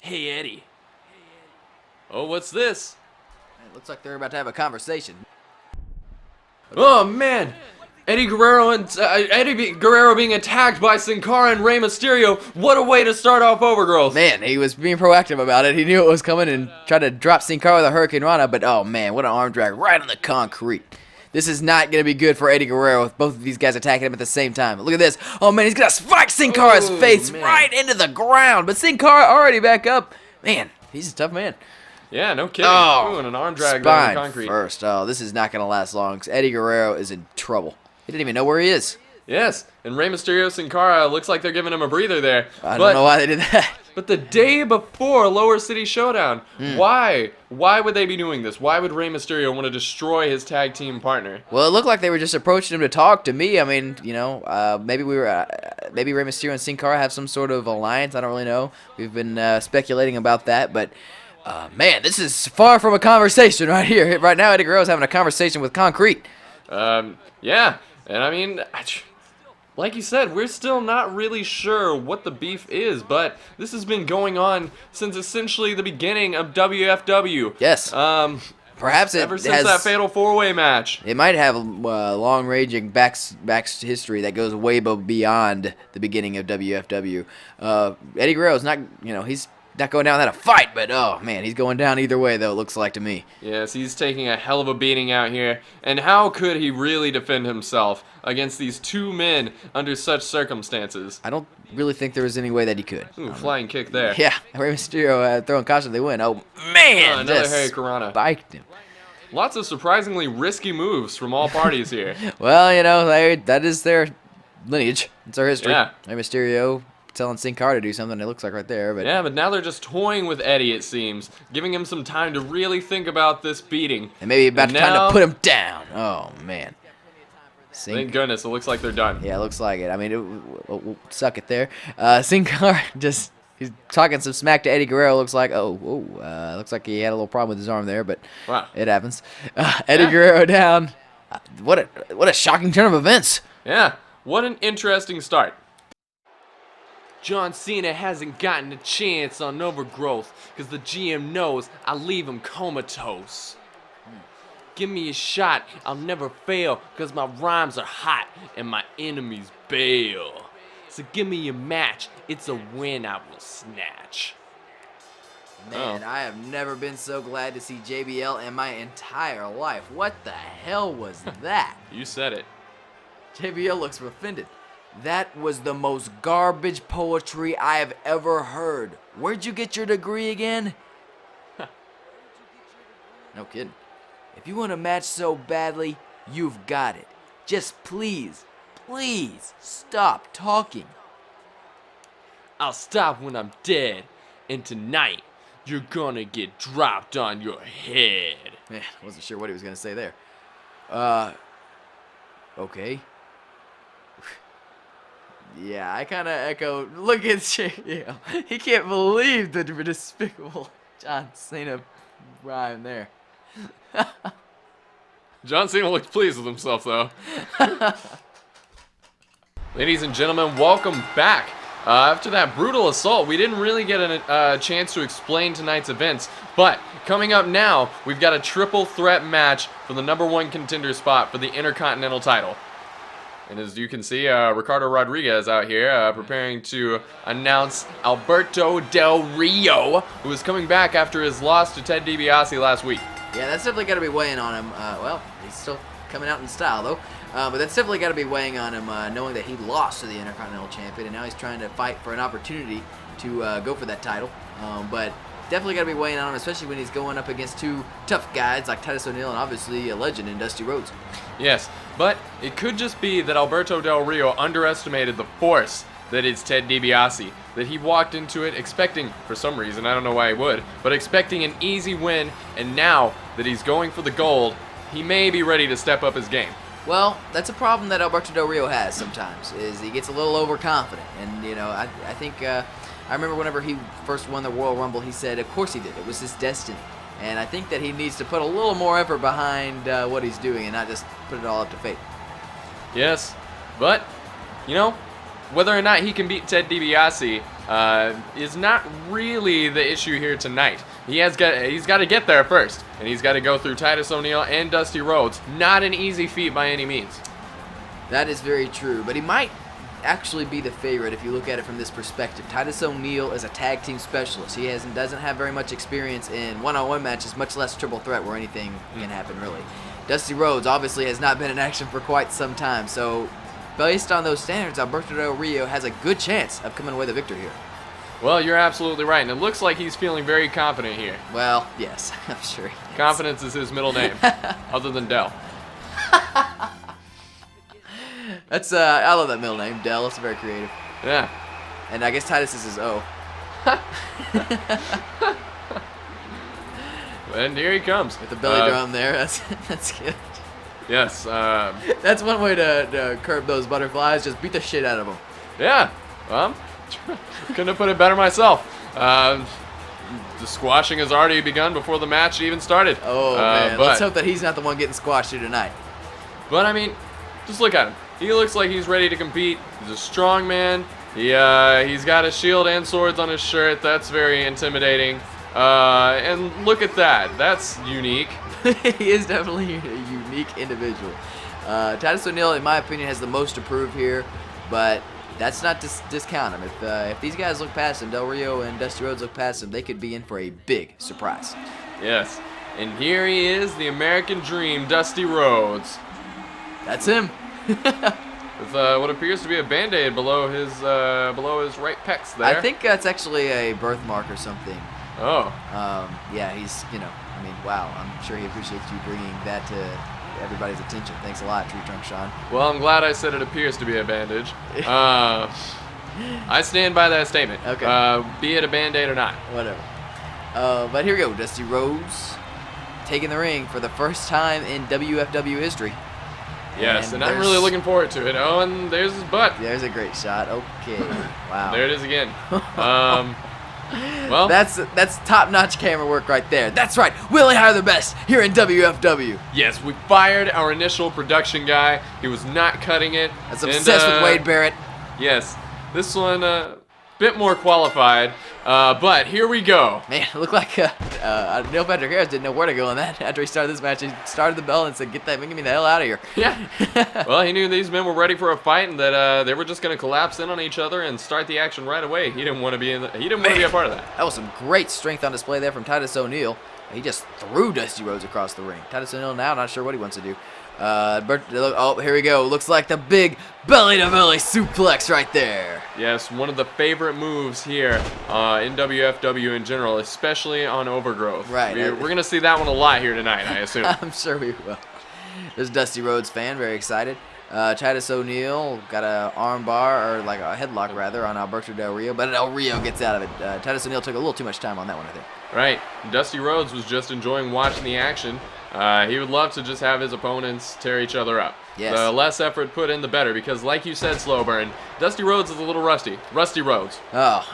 Hey, Eddie. Oh, what's this? It looks like they're about to have a conversation. Oh, man. Eddie Guerrero being attacked by Sin Cara and Rey Mysterio. What a way to start off Overgrowth. Man, he was being proactive about it. He knew it was coming and tried to drop Sin Cara with a Hurricane Rana, but oh man, what an arm drag right on the concrete. This is not going to be good for Eddie Guerrero with both of these guys attacking him at the same time. Look at this. Oh man, he's going to spike Sin Cara's face right into the ground, but Sin Cara already back up. Man, he's a tough man. Yeah, no kidding. Oh, ooh, and an arm drag spine on the concrete. First. Oh, this is not going to last long because Eddie Guerrero is in trouble. He didn't even know where he is. Yes, and Rey Mysterio, Sin Cara, looks like they're giving him a breather there. I don't know why they did that. But the day before Lower City Showdown, why? Why would they be doing this? Why would Rey Mysterio want to destroy his tag team partner? Well, it looked like they were just approaching him to talk to me. I mean, you know, maybe maybe Rey Mysterio and Sin Cara have some sort of alliance. I don't really know. We've been speculating about that, but man, this is far from a conversation right here. Right now, Eddie Guerrero's having a conversation with concrete. Yeah. And I mean, like you said, we're still not really sure what the beef is, but this has been going on since essentially the beginning of WFW. Yes. Perhaps ever since that fatal four-way match. It might have a long-ranging back history that goes way beyond the beginning of WFW. Eddie Guerrero's not, you know, he's not going down without a fight, but oh man, he's going down either way though, it looks like to me. Yes, he's taking a hell of a beating out here, and how could he really defend himself against these two men under such circumstances? I don't really think there was any way that he could. Ooh, flying kick there. Yeah, Rey Mysterio throwing caution, they win. Oh man, another Hurricane spiked him. Lots of surprisingly risky moves from all parties here. Well, you know, that is their lineage. It's our history. Yeah. Rey Mysterio telling Sin Cara to do something, it looks like right there. But yeah, but now they're just toying with Eddie, it seems, giving him some time to really think about this beating. And maybe about time to put him down. Oh, man. Thank goodness, it looks like they're done. Yeah, it looks like it. I mean, we'll suck it there. Sin Cara just, he's talking some smack to Eddie Guerrero, looks like, looks like he had a little problem with his arm there, but wow, it happens. Eddie Guerrero down. What a shocking turn of events. Yeah, what an interesting start. John Cena hasn't gotten a chance on Overgrowth because the GM knows I leave him comatose. Give me a shot, I'll never fail because my rhymes are hot and my enemies bail. So give me a match, it's a win I will snatch. Man, I have never been so glad to see JBL in my entire life. What the hell was that? You said it. JBL looks offended. That was the most garbage poetry I have ever heard. Where'd you get your degree again? No kidding. If you want a match so badly, you've got it. Just please, please stop talking. I'll stop when I'm dead, and tonight you're gonna get dropped on your head. Man, wasn't sure what he was gonna say there. Okay. Yeah, I kind of echo. Look at JBL. He can't believe the despicable John Cena rhyme there. John Cena looks pleased with himself, though. Ladies and gentlemen, welcome back. After that brutal assault, we didn't really get a chance to explain tonight's events, but coming up now, we've got a triple threat match for the #1 contender spot for the Intercontinental title. And as you can see, Ricardo Rodriguez out here preparing to announce Alberto Del Rio, who is coming back after his loss to Ted DiBiase last week. Yeah, that's definitely got to be weighing on him. Well, he's still coming out in style, though. But that's definitely got to be weighing on him, knowing that he lost to the Intercontinental Champion, and now he's trying to fight for an opportunity to go for that title. But definitely got to be weighing on him, especially when he's going up against two tough guys like Titus O'Neil and obviously a legend in Dusty Rhodes. Yes, but it could just be that Alberto Del Rio underestimated the force that is Ted DiBiase, that he walked into it expecting, for some reason, I don't know why he would, but expecting an easy win, and now that he's going for the gold, he may be ready to step up his game. Well, that's a problem that Alberto Del Rio has sometimes, is he gets a little overconfident, and you know, I think, I remember whenever he first won the Royal Rumble, he said, of course he did, it was his destiny. And I think that he needs to put a little more effort behind what he's doing and not just put it all up to fate. Yes, but, you know, whether or not he can beat Ted DiBiase, is not really the issue here tonight. He's got to get there first, and he's got to go through Titus O'Neil and Dusty Rhodes. Not an easy feat by any means. That is very true, but he might actually be the favorite if you look at it from this perspective. Titus O'Neil is a tag team specialist. He doesn't have very much experience in one-on-one matches, much less triple threat where anything can happen, really. Dusty Rhodes obviously has not been in action for quite some time, so based on those standards, Alberto Del Rio has a good chance of coming away the victor here. Well, you're absolutely right, and it looks like he's feeling very confident here. Well, yes, I'm sure he is. Confidence is his middle name, other than Del. That's I love that middle name, Del. It's very creative. Yeah. And I guess Titus is his O. And here he comes. With the belly drum there. That's good. Yes. That's one way to curb those butterflies. Just beat the shit out of them. Yeah. Well, couldn't have put it better myself. The squashing has already begun before the match even started. Oh, man. Let's hope that he's not the one getting squashed here tonight. But, I mean, just look at him. He looks like he's ready to compete. He's a strong man. He's got a shield and swords on his shirt. That's very intimidating. And look at that. That's unique. He is definitely a unique individual. Titus O'Neil, in my opinion, has the most to prove here, but that's not to discount him. If these guys look past him, Del Rio and Dusty Rhodes look past him, they could be in for a big surprise. Yes. And here he is, the American Dream, Dusty Rhodes. That's him. With what appears to be a Band-Aid below his right pecs there. I think that's actually a birthmark or something. Oh. Yeah, he's, I mean, wow. I'm sure he appreciates you bringing that to everybody's attention. Thanks a lot, Tree Trunk Sean. Well, I'm glad I said it appears to be a bandage. I stand by that statement. Okay. Be it a Band-Aid or not. Whatever. But here we go. Dusty Rhodes taking the ring for the first time in WFW history. Yes, and I'm really looking forward to it. Oh, and there's his butt. There's a great shot. Okay. Wow. There it is again. Well, that's top-notch camera work right there. That's right. We only hire the best here in WFW. Yes, we fired our initial production guy. He was not cutting it. That's obsessed with Wade Barrett. Yes, this one bit more qualified, but here we go. Man, it looked like Neil Patrick Harris didn't know where to go in that. After he started this match, he started the bell and said, "Get me the hell out of here." Yeah. Well, he knew these men were ready for a fight and that they were just going to collapse in on each other and start the action right away. He didn't want to be want to be a part of that. That was some great strength on display there from Titus O'Neil. He just threw Dusty Rhodes across the ring. Titus O'Neil now not sure what he wants to do. Oh, here we go. Looks like the big belly-to-belly suplex right there. Yes, one of the favorite moves here in WFW in general, especially on Overgrowth. Right. We're going to see that one a lot here tonight, I assume. I'm sure we will. This Dusty Rhodes fan, very excited. Titus O'Neil got a arm bar, or like a headlock rather, on Alberto Del Rio, but Del Rio gets out of it. Titus O'Neil took a little too much time on that one, I think. Right. Dusty Rhodes was just enjoying watching the action. He would love to just have his opponents tear each other up. Yes. The less effort put in, the better, because like you said, Slow Burn, Dusty Rhodes is a little rusty. Rusty Rhodes. Oh,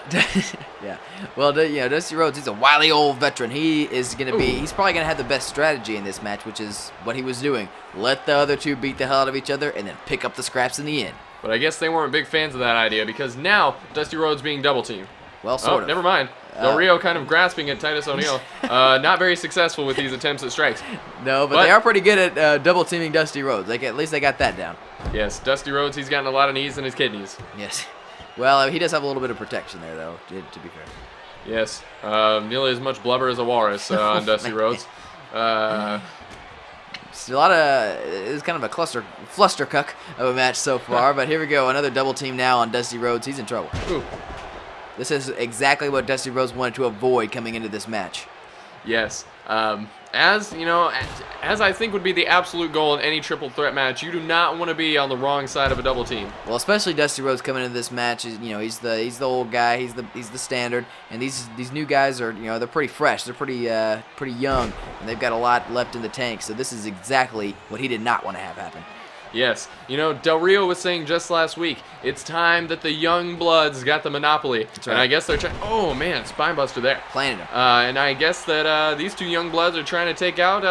yeah. Well, Dusty Rhodes, he's a wily old veteran. He's probably going to have the best strategy in this match, which is what he was doing. Let the other two beat the hell out of each other and then pick up the scraps in the end. But I guess they weren't big fans of that idea, because now Dusty Rhodes being double teamed. Well, sort of. Never mind. Del Rio kind of grasping at Titus O'Neil. Not very successful with these attempts at strikes. No, but they are pretty good at double teaming Dusty Rhodes. At least they got that down. Yes, Dusty Rhodes, he's gotten a lot of knees in his kidneys. Yes. Well, he does have a little bit of protection there, though, to be fair. Yes. Nearly as much blubber as a walrus on Dusty Rhodes. It's kind of a flustercuck of a match so far, but here we go. Another double team now on Dusty Rhodes. He's in trouble. Ooh. This is exactly what Dusty Rhodes wanted to avoid coming into this match. Yes. As I think would be the absolute goal in any triple threat match, you do not want to be on the wrong side of a double team. Well, especially Dusty Rhodes coming into this match, he's the old guy, he's the standard, and these new guys are they're pretty fresh, they're pretty young, and they've got a lot left in the tank. So this is exactly what he did not want to have happen. Yes, you know, Del Rio was saying just last week, it's time that the young bloods got the monopoly. That's right. And I guess they're trying. Oh man, spinebuster there. Planted him. And I guess that these two young bloods are trying to take out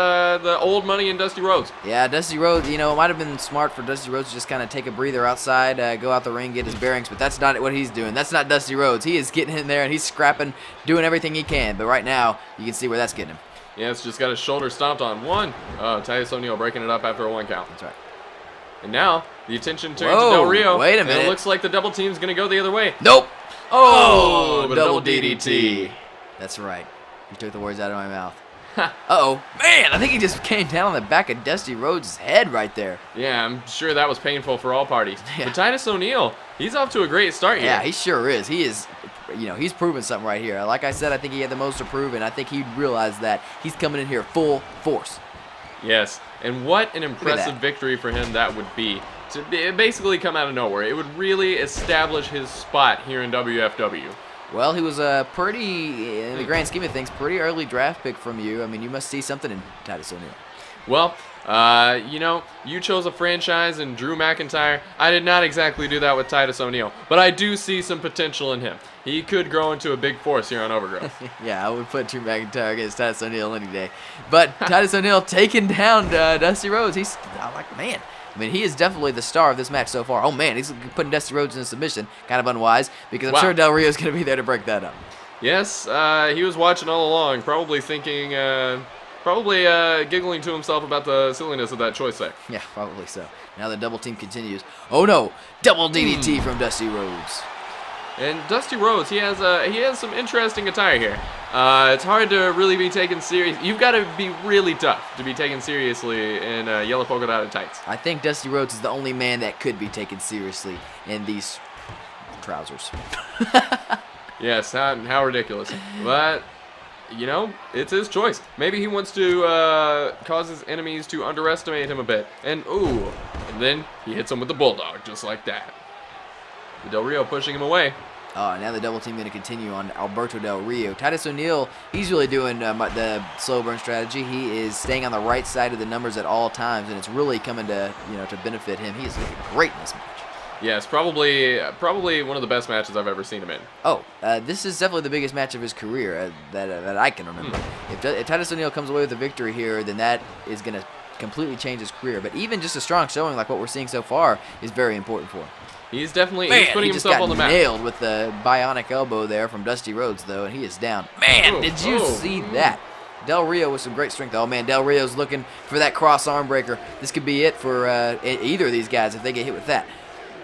the old money in Dusty Rhodes. Yeah, Dusty Rhodes, you know, it might have been smart for Dusty Rhodes to just kind of take a breather outside, go out the ring, get his bearings, but that's not what he's doing. That's not Dusty Rhodes. He is getting in there and he's scrapping, doing everything he can. But right now, you can see where that's getting him. Yeah, it's just got his shoulder stomped on. One. Titus O'Neil breaking it up after a 1 count. That's right. And now, the attention turns Whoa, to Del Rio. wait a minute. And it looks like the double team's going to go the other way. Nope. Oh, but a double DDT. That's right. You took the words out of my mouth. Ha. Uh-oh. Man, I think he just came down on the back of Dusty Rhodes' head right there. Yeah, I'm sure that was painful for all parties. Yeah. But Titus O'Neil, he's off to a great start here. Yeah, he sure is. He is, you know, he's proving something right here. Like I said, I think he had the most to prove, and I think he realized that he's coming in here full force. Yes, and what an impressive that. victory for him that would be. To basically come out of nowhere. It would really establish his spot here in WFW. Well, he was a pretty, in the grand scheme of things, pretty early draft pick from you. I mean, you must see something in Titus O'Neil. Well, you know, you chose a franchise in Drew McIntyre. I did not exactly do that with Titus O'Neil, but I do see some potential in him. He could grow into a big force here on Overgrowth. Yeah, I would put Drew McIntyre against Titus O'Neil any day. But Titus O'Neil taking down Dusty Rhodes. I'm like, man. I mean, he is definitely the star of this match so far. Oh, man, he's putting Dusty Rhodes in a submission. Kind of unwise, because I'm sure Del Rio's going to be there to break that up. Yes, he was watching all along, probably thinking, giggling to himself about the silliness of that choice there. Yeah, probably so. Now the double team continues. Oh, no. Double DDT from Dusty Rhodes. And Dusty Rhodes, he has some interesting attire here. It's hard to really be taken serious. You've got to be really tough to be taken seriously in yellow polka dotted tights. I think Dusty Rhodes is the only man that could be taken seriously in these trousers. Yes, how ridiculous. But, you know, it's his choice. Maybe he wants to cause his enemies to underestimate him a bit. And, ooh, and then he hits him with the bulldog, just like that. Del Rio pushing him away. Now the double team going to continue on Alberto Del Rio. Titus O'Neil, he's really doing the slow burn strategy. He is staying on the right side of the numbers at all times, and it's really coming to to benefit him. He is looking great in this match. Yes, probably one of the best matches I've ever seen him in. Oh, this is definitely the biggest match of his career that I can remember. If Titus O'Neil comes away with a victory here, then that is going to completely change his career. But even just a strong showing like what we're seeing so far is very important for him. He's definitely Man, putting he just himself got on the map. nailed with the bionic elbow there from Dusty Rhodes, though, and he is down. Man, did you see that? Del Rio with some great strength. Oh, man, Del Rio's looking for that cross arm breaker. This could be it for either of these guys if they get hit with that.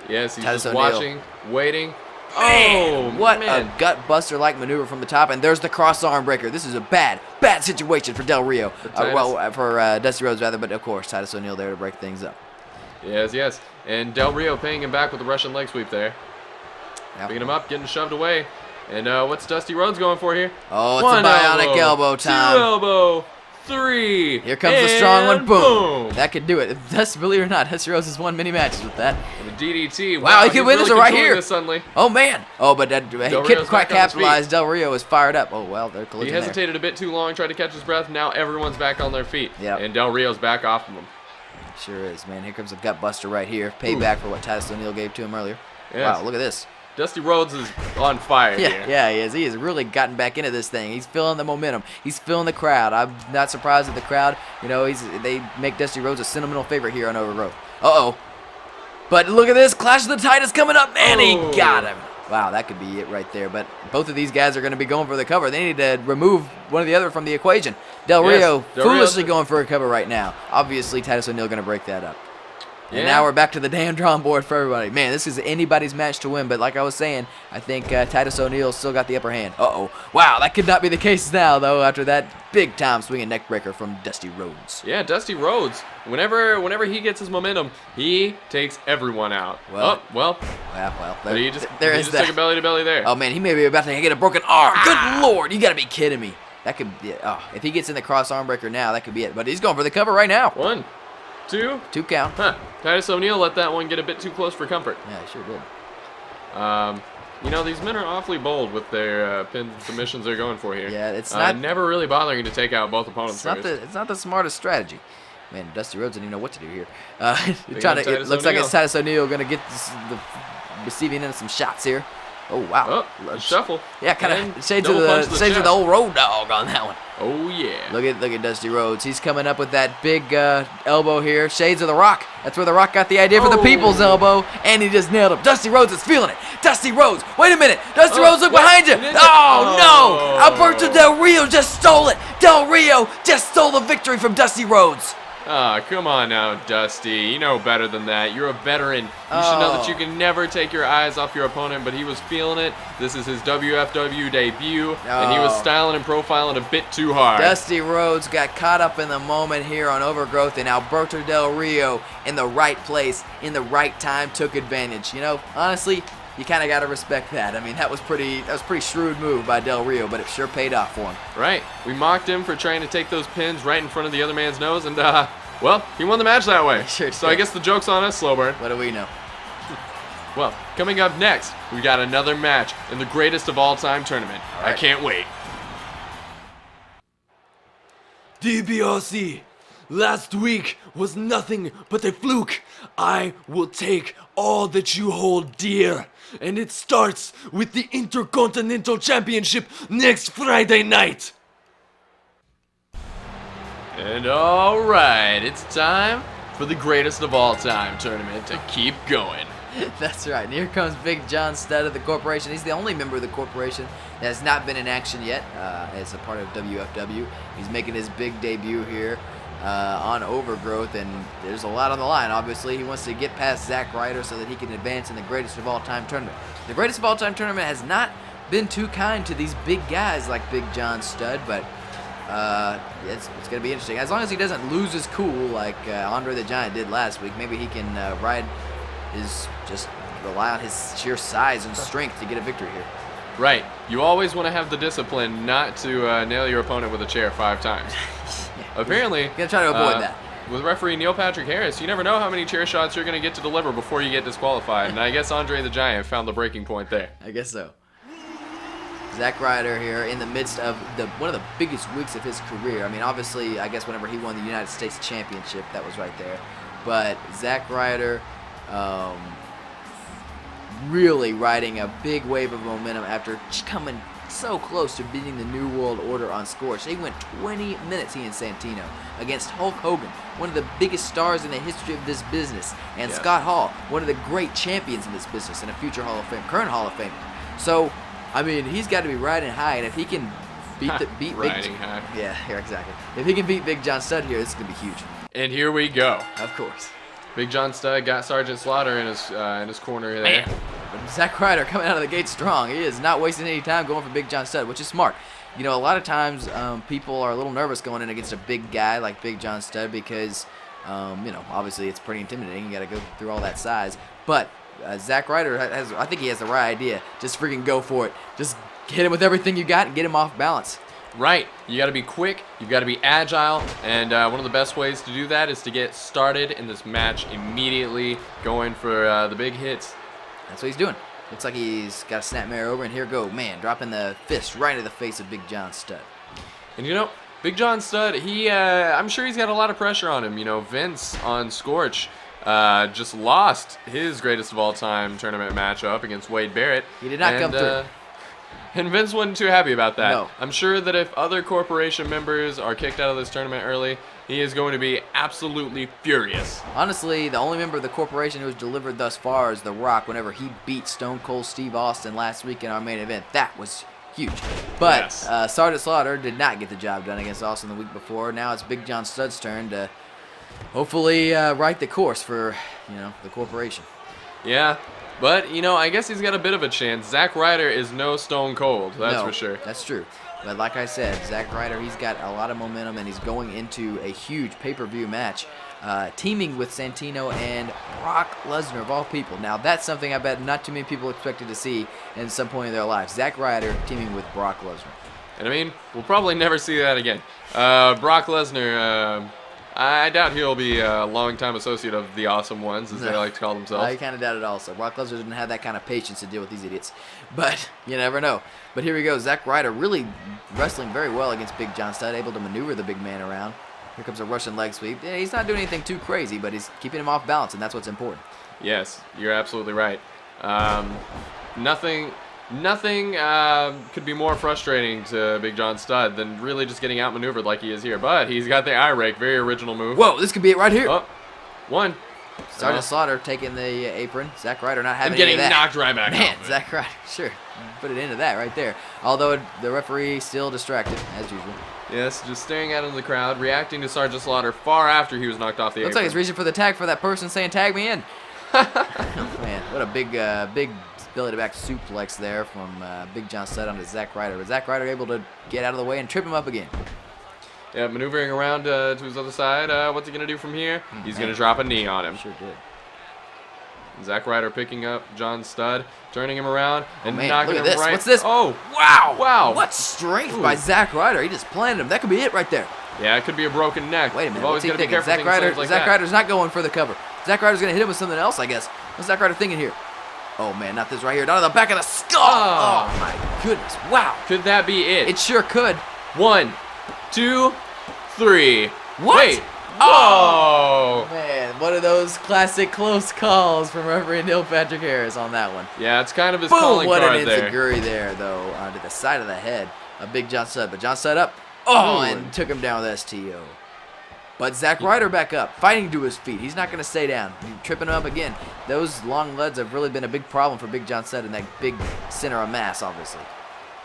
Yes, he's Titus just O'Neil. watching, waiting. Man, Oh, what man. a gut buster like maneuver from the top, and there's the cross arm breaker. This is a bad situation for Del Rio. For Dusty Rhodes rather, but of course Titus O'Neil there to break things up. Yes. And Del Rio paying him back with the Russian leg sweep there. Yep. Picking him up, getting shoved away. And what's Dusty Rhodes going for here? Oh, it's One a bionic elbow time. 2 elbow. 3. Here comes the strong one. and Boom. That could do it. Believe it or not, Dusty Rhodes has won many matches with that. And the DDT. Wow, he could he's win this really right controlling here. this suddenly. Oh, man. Oh, but he Rio's couldn't quite back on his feet. capitalize. Del Rio is fired up. Oh, well, they're He collision there. hesitated a bit too long, tried to catch his breath. Now everyone's back on their feet. Yep. And Del Rio's back off of him. Sure is, man. Here comes a gut buster right here. Payback for what Titus O'Neil gave to him earlier. Yes. Wow, look at this. Dusty Rhodes is on fire here. Yeah, he is. He has really gotten back into this thing. He's feeling the momentum. He's feeling the crowd. I'm not surprised at the crowd. They make Dusty Rhodes a sentimental favorite here on Overgrowth. Uh-oh. But look at this. Clash of the Titans coming up. Man, he got him. Wow, that could be it right there. But both of these guys are going to be going for the cover. They need to remove one or the other from the equation. Del Rio foolishly going for a cover right now. Obviously, Titus O'Neil going to break that up. Yeah. And now we're back to the damn drawing board for everybody. Man, this is anybody's match to win. But like I was saying, I think Titus O'Neil still got the upper hand. Uh-oh. Wow, that could not be the case now, though, after that big-time swinging neck breaker from Dusty Rhodes. Yeah, Dusty Rhodes. Whenever he gets his momentum, he takes everyone out. Well, But he just that. took a belly-to-belly there. Oh, man, he may be about to get a broken arm. Good Lord, you got to be kidding me. That could be if he gets in the cross arm breaker now, that could be it. But he's going for the cover right now. 1, 2. 2 count. Huh. Titus O'Neil let that one get a bit too close for comfort. Yeah, he sure did. These men are awfully bold with their pin submissions they're going for here. Yeah, it's not never really bothering to take out both opponents first. It's not the smartest strategy. Man, Dusty Rhodes didn't even know what to do here. It looks like it's Titus O'Neil going to get the receiving in some shots here. Oh, wow. Oh, shuffle. Yeah, kind of shades of the old Road Dogg on that one. Oh, yeah. Look at Dusty Rhodes. He's coming up with that big elbow here. Shades of The Rock. That's where The Rock got the idea for the people's elbow, and he just nailed him. Dusty Rhodes is feeling it. Dusty Rhodes. Wait a minute. Dusty Rhodes, look behind you. Oh, no. Alberto Del Rio just stole it. Del Rio just stole the victory from Dusty Rhodes. Ah, come on now, Dusty. You know better than that. You're a veteran. You should know that you can never take your eyes off your opponent, but he was feeling it. This is his WFW debut, and he was styling and profiling a bit too hard. Dusty Rhodes got caught up in the moment here on Overgrowth, and Alberto Del Rio in the right place, in the right time, took advantage. You know, honestly, you kind of got to respect that. I mean, that was pretty shrewd move by Del Rio, but it sure paid off for him. Right. We mocked him for trying to take those pins right in front of the other man's nose, and, well, he won the match that way. Sure so I guess the joke's on us, Slowburn. What do we know? Well, coming up next, we got another match in the greatest of all time tournament. All right. I can't wait. DBRC, last week was nothing but a fluke. I will take all that you hold dear. And it starts with the Intercontinental Championship next Friday night. And all right, it's time for the greatest of all time tournament to keep going. That's right. And here comes Big John Studd of the corporation. He's the only member of the corporation that has not been in action yet as a part of WFW. He's making his big debut here on Overgrowth, and there's a lot on the line. Obviously, he wants to get past Zack Ryder so that he can advance in the greatest of all time tournament. The greatest of all time tournament has not been too kind to these big guys like Big John Studd, but it's going to be interesting. As long as he doesn't lose his cool like Andre the Giant did last week, maybe he can rely on his sheer size and strength to get a victory here. Right. You always want to have the discipline not to nail your opponent with a chair 5 times. Yeah, Apparently, you're going to try to avoid that. With referee Neil Patrick Harris, you never know how many chair shots you're going to get to deliver before you get disqualified. And I guess Andre the Giant found the breaking point there. I guess so. Zack Ryder here in the midst of one of the biggest weeks of his career. I mean, obviously, I guess whenever he won the United States Championship, that was right there. But Zack Ryder really riding a big wave of momentum after coming so close to beating the New World Order on Scorch. They went 20 minutes, he and Santino, against Hulk Hogan, one of the biggest stars in the history of this business, and Yes. Scott Hall, one of the great champions in this business and a future Hall of Fame, current Hall of Famer. So, I mean, he's got to be riding high, and if he can beat Riding high. Yeah, exactly. If he can beat Big John Studd here, this is gonna be huge. And here we go. Of course. Big John Studd got Sergeant Slaughter in his corner there. Man. But Zack Ryder coming out of the gate strong. He is not wasting any time going for Big John Studd, which is smart. You know, a lot of times people are a little nervous going in against a big guy like Big John Studd because, you know, obviously it's pretty intimidating. You got to go through all that size. But Zack Ryder I think he has the right idea. Just freaking go for it. Just hit him with everything you got and get him off balance. Right. You got to be quick. You've got to be agile. And one of the best ways to do that is to get started in this match immediately, going for the big hits. That's what he's doing. Looks like he's got a snapmare over, and here go, man, dropping the fist right into the face of Big John Studd. And you know, Big John Studd, I'm sure he's got a lot of pressure on him. You know, Vince on Scorch just lost his greatest of all time tournament matchup against Wade Barrett. He did not come through. And Vince wasn't too happy about that. No. I'm sure that if other corporation members are kicked out of this tournament early, he is going to be absolutely furious. Honestly, the only member of the corporation who has delivered thus far is The Rock whenever he beat Stone Cold Steve Austin last week in our main event. That was huge. But Yes. Sergeant Slaughter did not get the job done against Austin the week before. Now it's Big John Studd's turn to hopefully right the course for, you know, the corporation. Yeah, but, you know, I guess he's got a bit of a chance. Zack Ryder is no Stone Cold, that's No, for sure. That's true. But like I said, Zack Ryder, he's got a lot of momentum, and he's going into a huge pay-per-view match, teaming with Santino and Brock Lesnar, of all people. Now, that's something I bet not too many people expected to see in some point in their lives. Zack Ryder teaming with Brock Lesnar. And I mean, we'll probably never see that again. Brock Lesnar, I doubt he'll be a long-time associate of the Awesome Ones, as they like to call themselves. I kind of doubt it also. Brock Lesnar didn't have that kind of patience to deal with these idiots. But you never know. But here we go. Zack Ryder really wrestling very well against Big John Studd, able to maneuver the big man around. Here comes a Russian leg sweep. Yeah, he's not doing anything too crazy, but he's keeping him off balance, and that's what's important. Yes, you're absolutely right. Nothing could be more frustrating to Big John Studd than really just getting outmaneuvered like he is here. But he's got the eye rake, very original move. Whoa, this could be it right here. Oh, one. Sergeant Slaughter taking the apron. Zack Ryder not having And getting any of that. knocked right back Man, off. Zack Ryder, sure. Put it into that right there. Although the referee still distracted, as usual. Yes, just staring out into the crowd, reacting to Sergeant Slaughter far after he was knocked off the Looks apron. like he's reaching for the tag for that person saying, tag me in. Oh, man, what a big belly-to-back suplex there from Big John Studd onto Zack Ryder. But Zack Ryder able to get out of the way and trip him up again. Yeah, maneuvering around to his other side. What's he going to do from here? He's going to drop a knee on him. Sure did. Zack Ryder picking up John Studd, turning him around, and Man, knocking look him at this. right. What's this? Oh, Wow. wow. What strength Ooh. by Zack Ryder. He just planted him. That could be it right there. Yeah, it could be a broken neck. Wait a You've minute. always What's he got to be thinking? careful Zack things Ryder, like Zack that. Ryder's not going for the cover. Zack Ryder's going to hit him with something else, I guess. What's Zack Ryder thinking here? Oh, man, not this right here. Down to the back of the skull. Oh. Oh my goodness. Wow. Could that be it? It sure could. 1, 2, 3. What? Wait. Oh. Man, one of those classic close calls from Referee Neil Patrick Harris on that one. Yeah, it's kind of his Boom! calling What card an there. enziguri there, though, to the side of the head of Big John Studd. But John Studd up. Oh, Ooh. and took him down with STO. But Zack Ryder back up, fighting to his feet. He's not going to stay down. He's tripping him up again. Those long legs have really been a big problem for Big John Studd in that big center of mass, obviously.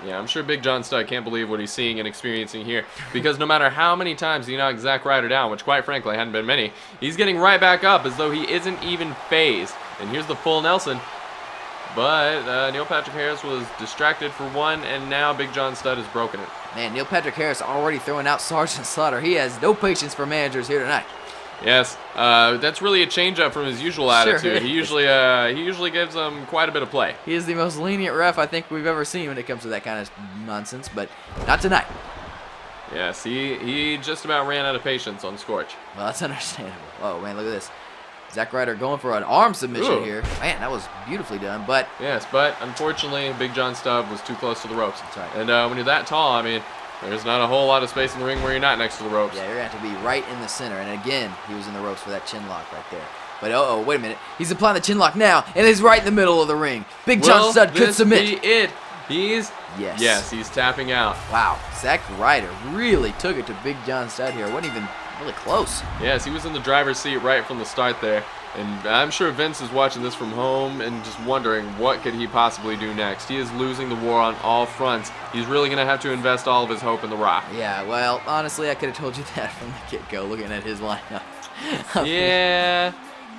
Yeah, I'm sure Big John Studd can't believe what he's seeing and experiencing here, because no matter how many times he knocked Zack Ryder down, which quite frankly hadn't been many, he's getting right back up as though he isn't even phased. And here's the full Nelson. But Neil Patrick Harris was distracted for one, and now Big John Studd has broken it. Man, Neil Patrick Harris already throwing out Sergeant Slaughter. He has no patience for managers here tonight. Yes, that's really a change up from his usual attitude. is. He usually gives them quite a bit of play. He is the most lenient ref I think we've ever seen when it comes to that kind of nonsense, but not tonight. Yes, he just about ran out of patience on Scorch. Well, that's understandable. Oh, man, look at this. Zack Ryder going for an arm submission Ooh. here. Man, that was beautifully done, but Yes, but unfortunately, Big John Studd was too close to the ropes. That's right. And when you're that tall, I mean, there's not a whole lot of space in the ring where you're not next to the ropes. yeah, you're going to have to be right in the center. And again, he was in the ropes for that chin lock right there. But uh-oh, wait a minute. He's applying the chin lock now, and he's right in the middle of the ring. Big John Will Studd could this submit. be it? Yes, Yes. he's tapping out. Wow, Zack Ryder really took it to Big John Studd here. Wasn't even really close. Yes, he was in the driver's seat right from the start there. And I'm sure Vince is watching this from home and just wondering what could he possibly do next. He is losing the war on all fronts. He's really going to have to invest all of his hope in The Rock. Yeah, well, honestly, I could have told you that from the get-go, looking at his lineup. Yeah,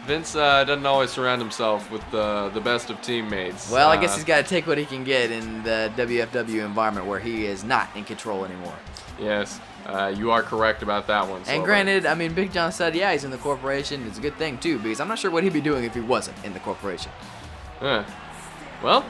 Vince doesn't always surround himself with the best of teammates. Well, I guess he's got to take what he can get in the WFW environment where he is not in control anymore. Yes, you are correct about that one. And Silver. granted, I mean, Big John said, yeah, he's in the corporation. It's a good thing, too, because I'm not sure what he'd be doing if he wasn't in the corporation. Well,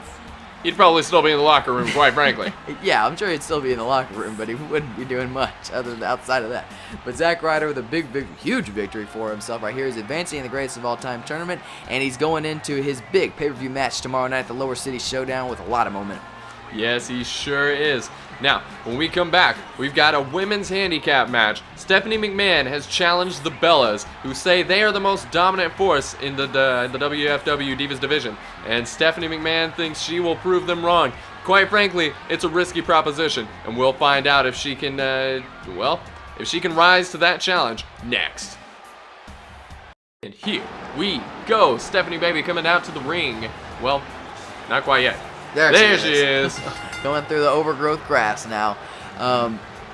he'd probably still be in the locker room, quite frankly. Yeah, I'm sure he'd still be in the locker room, but he wouldn't be doing much other than outside of that. But Zack Ryder with a huge victory for himself right here. He's advancing in the greatest of all time tournament, and he's going into his big pay-per-view match tomorrow night at the Lower City Showdown with a lot of momentum. Yes, he sure is. Now, when we come back, we've got a women's handicap match. Stephanie McMahon has challenged the Bellas, who say they are the most dominant force in the WFW Divas division. And Stephanie McMahon thinks she will prove them wrong. Quite frankly, it's a risky proposition, and we'll find out if she can, if she can rise to that challenge next. And here we go. Stephanie Baby coming out to the ring. Well, not quite yet. There she is. Going through the overgrowth grass now.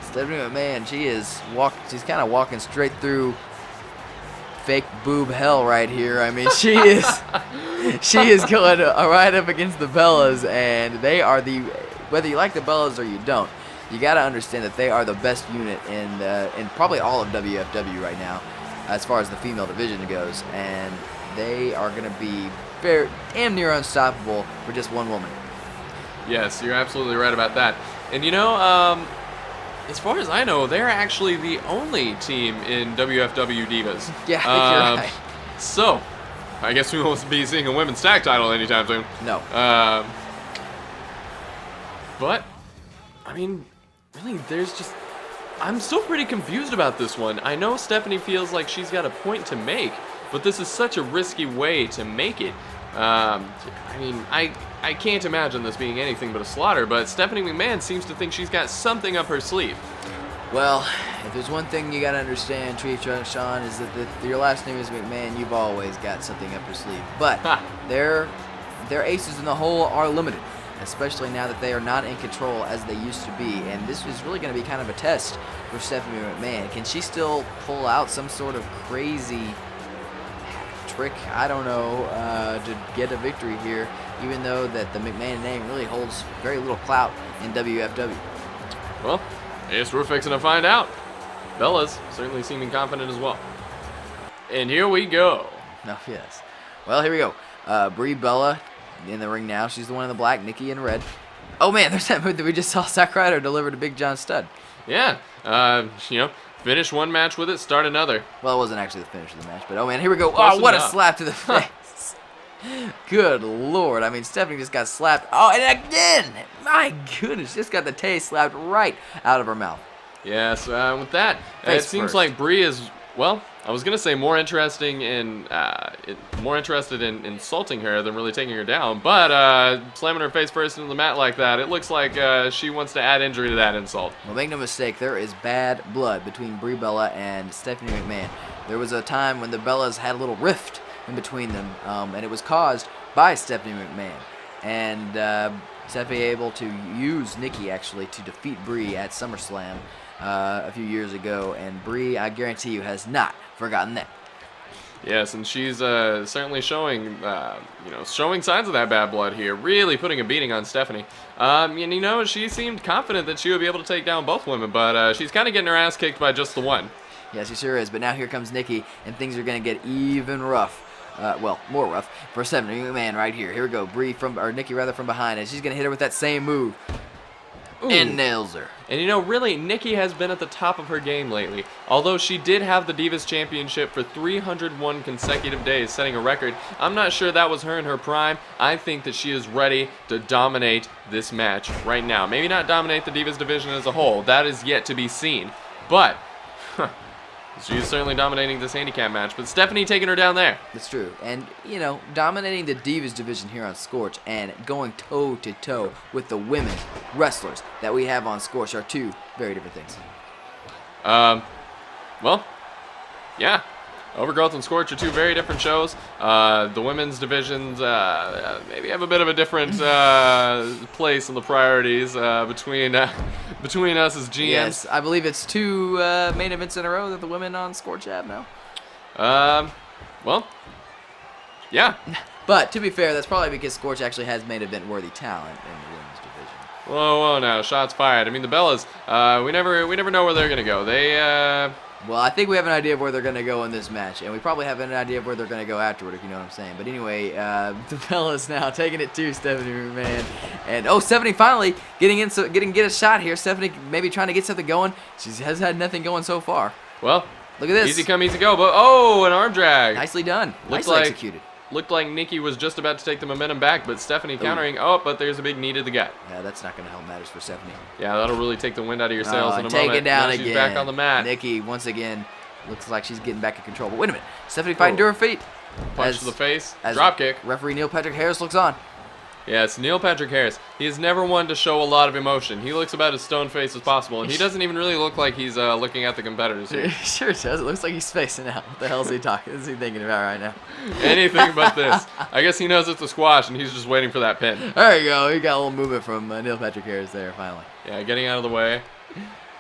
Stephanie McMahon, she's kind of walking straight through fake boob hell right here. I mean, she is going right up against the Bellas, and they are whether you like the Bellas or you don't, you got to understand that they are the best unit in probably all of WFW right now, as far as the female division goes, and they are going to be damn near unstoppable for just one woman. Yes, you're absolutely right about that. And you know, as far as I know, they're actually the only team in WFW Divas. Yeah, you're right. So, I guess we won't be seeing a women's tag title anytime soon. No. But, I mean, really, there's I'm still pretty confused about this one. I know Stephanie feels like she's got a point to make, but this is such a risky way to make it. I mean, I can't imagine this being anything but a slaughter, but Stephanie McMahon seems to think she's got something up her sleeve. Well, if there's one thing you gotta understand, Sean, is that your last name is McMahon. You've always got something up your sleeve. But their aces in the hole are limited, especially now that they are not in control as they used to be. And this is really going to be kind of a test for Stephanie McMahon. Can she still pull out some sort of crazy trick, I don't know, to get a victory here, even though that the McMahon name really holds very little clout in WFW? Well, I guess we're fixing to find out. Bella's certainly seeming confident as well. And here we go. Oh, yes. Well, here we go. Brie Bella in the ring now. She's the one in the black, Nikki in red. Oh, man, there's that move that we just saw Zack Ryder deliver to Big John Studd. Yeah, finish one match with it, start another. Well, it wasn't actually the finish of the match, but oh, man, here we go. Close Oh, what a enough. slap to the face. Good Lord. I mean, Stephanie just got slapped. Oh, and again. My goodness, just got the taste slapped right out of her mouth. Yes, with that, Face it seems first. like Brie is, well, I was going to say more interested in insulting her than really taking her down, but slamming her face first into the mat like that, it looks like she wants to add injury to that insult. Well, make no mistake, there is bad blood between Brie Bella and Stephanie McMahon. There was a time when the Bellas had a little rift in between them, and it was caused by Stephanie McMahon. And Stephanie able to use Nikki, actually, to defeat Brie at SummerSlam a few years ago, and Brie, I guarantee you, has not forgotten that. Yes, and she's certainly showing signs of that bad blood here, really putting a beating on Stephanie. And she seemed confident that she would be able to take down both women, but she's kind of getting her ass kicked by just the one. Yes, she sure is. But now here comes Nikki, and things are going to get even rough. More rough for Stephanie McMahon right here. Here we go. Nikki from behind, and she's going to hit her with that same move. Ooh. And nails her. And really, Nikki has been at the top of her game lately. Although she did have the Divas Championship for 301 consecutive days, setting a record, I'm not sure that was her in her prime. I think that she is ready to dominate this match right now. Maybe not dominate the Divas division as a whole. That is yet to be seen. But she's certainly dominating this handicap match. But Stephanie taking her down there. That's true. And, dominating the Divas division here on Scorch and going toe-to-toe with the women wrestlers that we have on Scorch are two very different things. Well, yeah. Overgrowth and Scorch are two very different shows. The women's divisions maybe have a bit of a different place in the priorities between us as GMs. Yes, I believe it's two main events in a row that the women on Scorch have now. Well, yeah. But to be fair, that's probably because Scorch actually has main event worthy talent in the women's division. Whoa, now, shots fired. I mean, the Bellas, we never know where they're gonna go. Well, I think we have an idea of where they're going to go in this match, and we probably have an idea of where they're going to go afterward, if you know what I'm saying. But anyway, the Bellas now taking it to Stephanie McMahon. And, Stephanie finally getting a shot here. Stephanie maybe trying to get something going. She has had nothing going so far. Well, look at this. Easy come, easy go. But, an arm drag. Nicely done. Nicely executed. Looked like Nikki was just about to take the momentum back, but Stephanie countering. But there's a big knee to the gut. Yeah, that's not going to help matters for Stephanie. Yeah, that'll really take the wind out of your sails in a moment. Take it down now again. She's back on the mat. Nikki, once again, looks like she's getting back in control. But wait a minute. Stephanie fighting to her feet. Punch to the face. Drop kick. Referee Neil Patrick Harris looks on. Yeah, it's Neil Patrick Harris. He is never one to show a lot of emotion. He looks about as stone-faced as possible, and he doesn't even really look like he's looking at the competitors here. He sure does. It looks like he's spacing out. What the hell is he talking? What is he thinking about right now? Anything but this. I guess he knows it's a squash, and he's just waiting for that pin. There you go. He got a little movement from Neil Patrick Harris there, finally. Yeah, getting out of the way.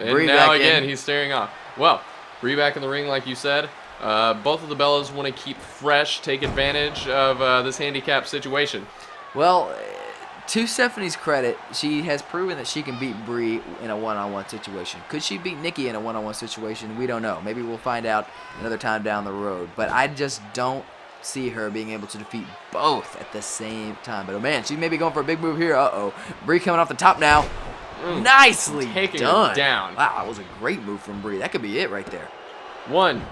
And Brie now back again, in. he's staring off. Well, Brie back in the ring, like you said. Both of the Bellas want to keep fresh, take advantage of this handicap situation. Well, to Stephanie's credit, she has proven that she can beat Brie in a one-on-one situation. Could she beat Nikki in a one-on-one situation? We don't know. Maybe we'll find out another time down the road. But I just don't see her being able to defeat both at the same time. But, man, she may be going for a big move here. Brie coming off the top now. Nicely taking done. her down. Wow, that was a great move from Brie. That could be it right there. 1,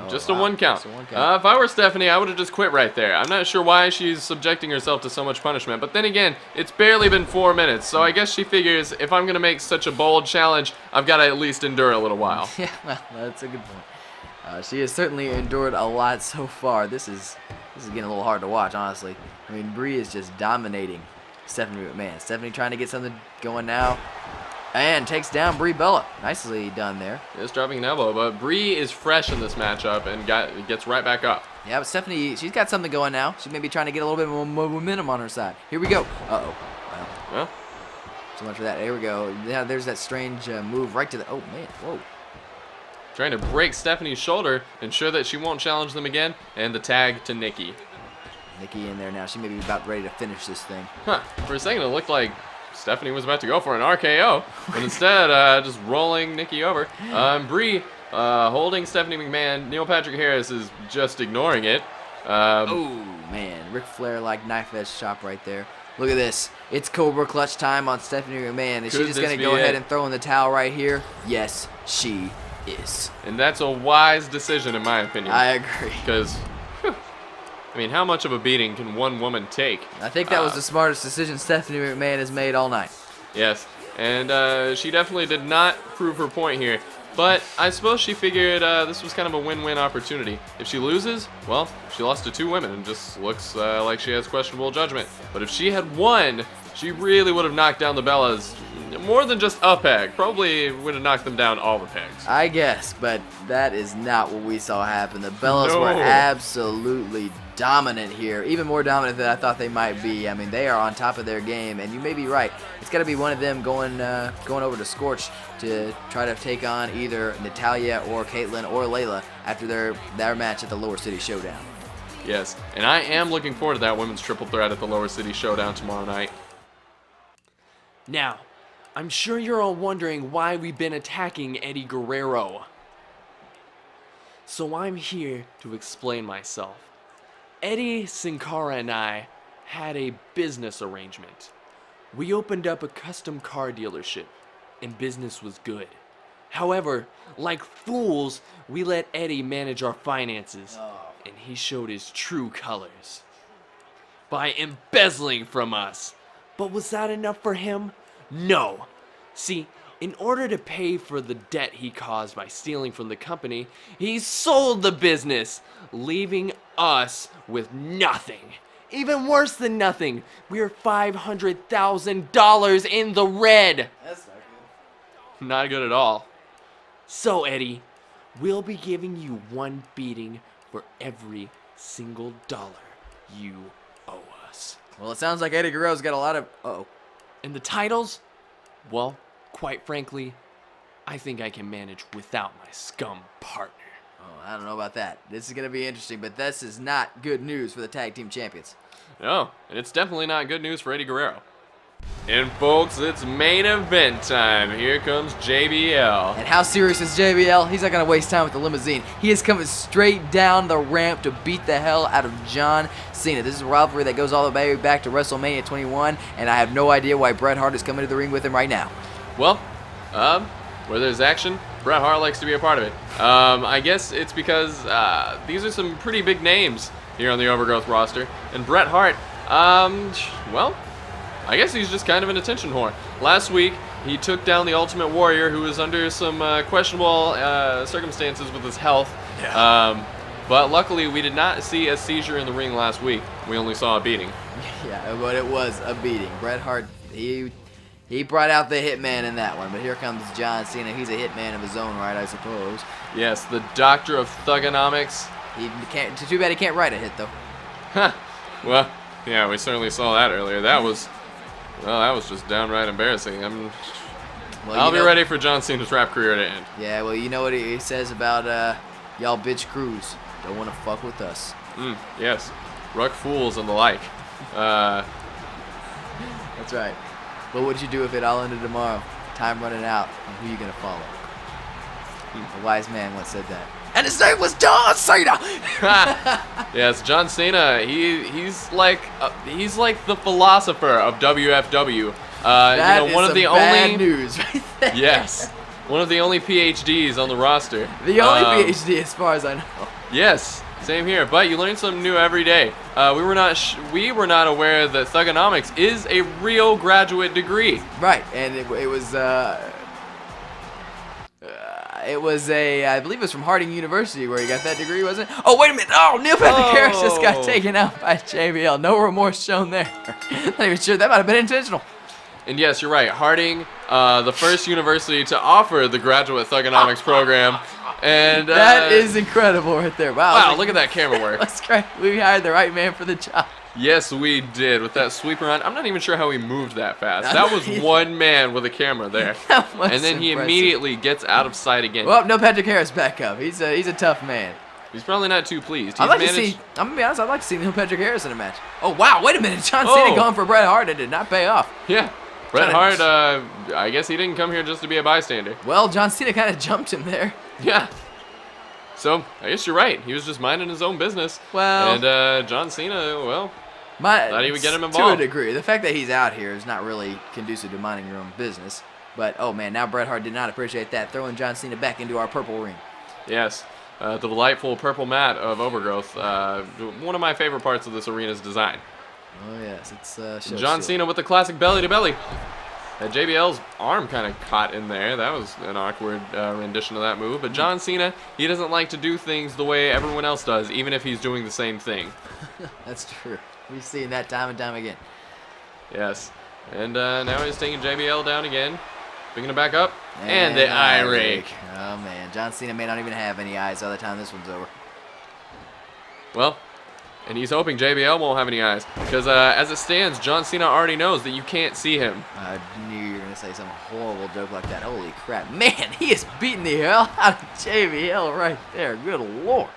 Just a one count. Just a one count. If I were Stephanie, I would have just quit right there. I'm not sure why she's subjecting herself to so much punishment. But then again, it's barely been 4 minutes. So I guess she figures if I'm going to make such a bold challenge, I've got to at least endure a little while. Yeah, well, that's a good point. She has certainly endured a lot so far. This is getting a little hard to watch, honestly. I mean, Brie is just dominating Stephanie McMahon. Stephanie trying to get something going now. And takes down Brie Bella. Nicely done there. Just dropping an elbow, but Brie is fresh in this matchup and gets right back up. Yeah, but Stephanie, she's got something going now. She may be trying to get a little bit more momentum on her side. Here we go. Uh-oh. Well, So much for that. There we go. Yeah, there's that strange move right to the... Oh, man. Whoa. trying to break Stephanie's shoulder, ensure that she won't challenge them again, and the tag to Nikki. Nikki in there now. She may be about ready to finish this thing. Huh. For a second, it looked like Stephanie was about to go for an RKO, but instead, just rolling Nikki over. Brie holding Stephanie McMahon. Neil Patrick Harris is just ignoring it. Oh, man. Ric Flair-like knife-edge chop right there. Look at this. It's Cobra Clutch time on Stephanie McMahon. Is she just going to go ahead and throw in the towel right here? Yes, she is. And that's a wise decision, in my opinion. I agree. Because, I mean, how much of a beating can one woman take? I think that was the smartest decision Stephanie McMahon has made all night. Yes, and she definitely did not prove her point here. But I suppose she figured this was kind of a win-win opportunity. If she loses, well, she lost to 2 women and just looks like she has questionable judgment. But if she had won, she really would have knocked down the Bellas more than just a peg. Probably would have knocked them down all the pegs. I guess, but that is not what we saw happen. The Bellas No. were absolutely dominant here, even more dominant than I thought they might be. I mean, they are on top of their game, and you may be right. It's got to be one of them going over to Scorch to try to take on either Natalya or Caitlyn or Layla after their match at the Lower City Showdown. Yes, and I am looking forward to that women's triple threat at the Lower City Showdown tomorrow night. Now, I'm sure you're all wondering why we've been attacking Eddie Guerrero. So I'm here to explain myself. Eddie, Sin Cara, and I had a business arrangement. We opened up a custom car dealership, and business was good. However, like fools, we let Eddie manage our finances, and he showed his true colors by embezzling from us. But was that enough for him? No. See, in order to pay for the debt he caused by stealing from the company, he sold the business, leaving us with nothing. Even worse than nothing, we're $500,000 in the red. That's not good. Not good at all. So, Eddie, we'll be giving you one beating for every single dollar you owe us. Well, it sounds like Eddie Guerrero's got a lot of... Uh-oh. And the titles? Well, quite frankly, I think I can manage without my scum partner. Oh, I don't know about that. This is going to be interesting, but this is not good news for the tag team champions. No, and it's definitely not good news for Eddie Guerrero. And folks, it's main event time. Here comes JBL. And how serious is JBL? He's not going to waste time with the limousine. He is coming straight down the ramp to beat the hell out of John Cena. This is a rivalry that goes all the way back to WrestleMania 21, and I have no idea why Bret Hart is coming to the ring with him right now. Well, where there's action, Bret Hart likes to be a part of it. I guess it's because these are some pretty big names here on the Overgrowth roster. And Bret Hart, well, I guess he's just kind of an attention whore. Last week, he took down the Ultimate Warrior, who was under some questionable circumstances with his health. Yeah. But luckily, we did not see a seizure in the ring last week. We only saw a beating. Yeah, but it was a beating. Bret Hart, he brought out the hitman in that one. But here comes John Cena. He's a hitman of his own right, I suppose. Yes, the doctor of thugonomics. Too bad he can't write a hit, though. Huh. Well, yeah, we certainly saw that earlier. That was just downright embarrassing. I'll be ready for John Cena's rap career to end. Yeah, well, you know what he says about y'all bitch crews. Don't want to fuck with us. Yes. Ruck fools and the like. That's right. What would you do if it all ended tomorrow? Time running out, and who you gonna follow? A wise man once said that. And his name was John Cena! Yes, John Cena, he's like the philosopher of WFW. That one is of the some bad only news right there. Yes. One of the only PhDs on the roster. The only PhD as far as I know. Yes, same here. But you learn something new every day. We were not aware that Thugonomics is a real graduate degree. Right, and it was I believe it was from Harding University where he got that degree, wasn't it? Oh, wait a minute. Oh, Neil Patrick Harris just got taken out by JBL. No remorse shown there. Not even sure. That might have been intentional. And yes, you're right. Harding, the first university to offer the graduate Thugonomics program. And that is incredible right there. Wow, look at that camera work. That's great. We hired the right man for the job. Yes, we did. With that sweep around. I'm not even sure how he moved that fast. That was one man with a camera there. And then he immediately gets out of sight again. Well, no Patrick Harris back up. He's a tough man. He's probably not too pleased. I'm gonna be honest, I'd like to see Neil Patrick Harris in a match. Oh, wow, wait a minute. John Cena going for Bret Hart. It did not pay off. Yeah. Bret Hart, I guess he didn't come here just to be a bystander. Well, John Cena kind of jumped him there. Yeah. So, I guess you're right. He was just minding his own business. Well. And John Cena, well, thought he would get him involved. To a degree. The fact that he's out here is not really conducive to minding your own business. But, oh man, now Bret Hart did not appreciate that. Throwing John Cena back into our purple ring. Yes. The delightful purple mat of Overgrowth. One of my favorite parts of this arena's design. Oh, yes. It's John Cena with the classic belly-to-belly. JBL's arm kind of caught in there. That was an awkward rendition of that move. But John Cena, he doesn't like to do things the way everyone else does, even if he's doing the same thing. That's true. We've seen that time and time again. Yes. And now he's taking JBL down again. Picking it back up. And the eye rake. Oh, man. John Cena may not even have any eyes by the time this one's over. Well, and he's hoping JBL won't have any eyes. Because as it stands, John Cena already knows that you can't see him. I knew you were going to say some horrible joke like that. Holy crap. Man, he is beating the hell out of JBL right there. Good Lord.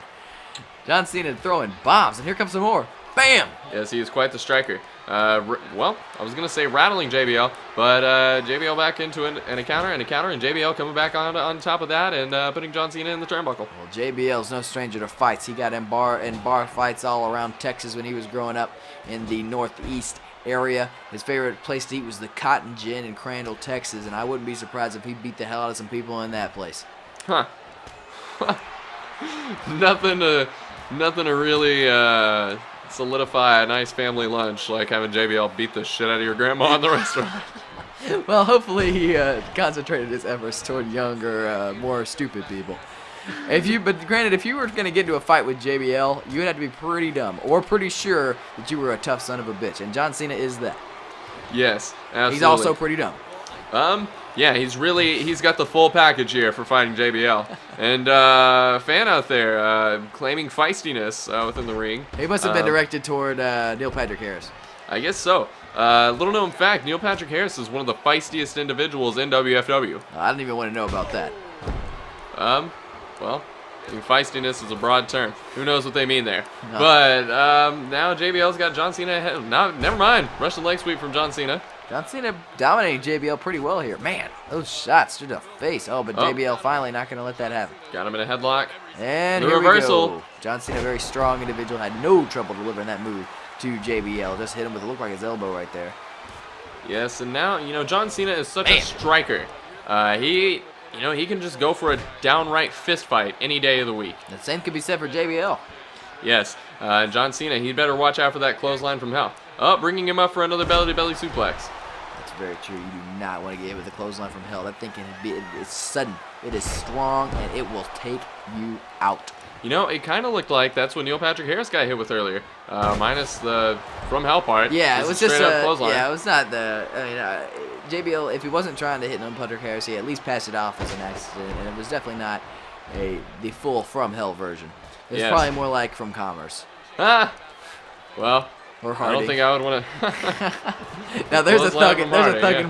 John Cena throwing bombs, and here comes some more. Bam! Yes, he is quite the striker. Well, I was going to say rattling JBL, but JBL back into an encounter, and JBL coming back on top of that and putting John Cena in the turnbuckle. Well, JBL's no stranger to fights. He got in bar fights all around Texas when he was growing up in the Northeast area. His favorite place to eat was the Cotton Gin in Crandall, Texas, and I wouldn't be surprised if he beat the hell out of some people in that place. Huh. Nothing to really solidify a nice family lunch like having JBL beat the shit out of your grandma in the restaurant. Well, hopefully he concentrated his efforts toward younger, more stupid people. But granted, if you were going to get into a fight with JBL, you would have to be pretty dumb or pretty sure that you were a tough son of a bitch, and John Cena is that. Yes, absolutely. He's also pretty dumb. Yeah, he's got the full package here for fighting JBL. And fan out there claiming feistiness within the ring. He must have been directed toward Neil Patrick Harris. I guess so. Little known fact, Neil Patrick Harris is one of the feistiest individuals in WFW. I don't even want to know about that. Well, I think feistiness is a broad term. Who knows what they mean there? No. But now JBL's got John Cena ahead. Now, never mind. Russian leg sweep from John Cena. John Cena dominating JBL pretty well here. Man, those shots to the face. Oh, but JBL finally not going to let that happen. Got him in a headlock. And the here reversal. We go. John Cena, very strong individual, had no trouble delivering that move to JBL. Just hit him with, it looked like his elbow right there. Yes, and now, John Cena is such a striker. He can just go for a downright fist fight any day of the week. The same could be said for JBL. Yes, John Cena, he'd better watch out for that clothesline from hell. Bringing him up for another belly-to-belly suplex. That's very true. You do not want to get hit with a clothesline from hell. That thing it's sudden. It is strong, and it will take you out. It kind of looked like that's what Neil Patrick Harris got hit with earlier, minus the from hell part. Yeah, it was just a clothesline. Yeah, it was not the. JBL, if he wasn't trying to hit Neil Patrick Harris, he at least passed it off as an accident, and it was definitely not the full from hell version. It was probably more like from Commerce. Well. Or Harding. I don't think I would want to. Now there's a thug in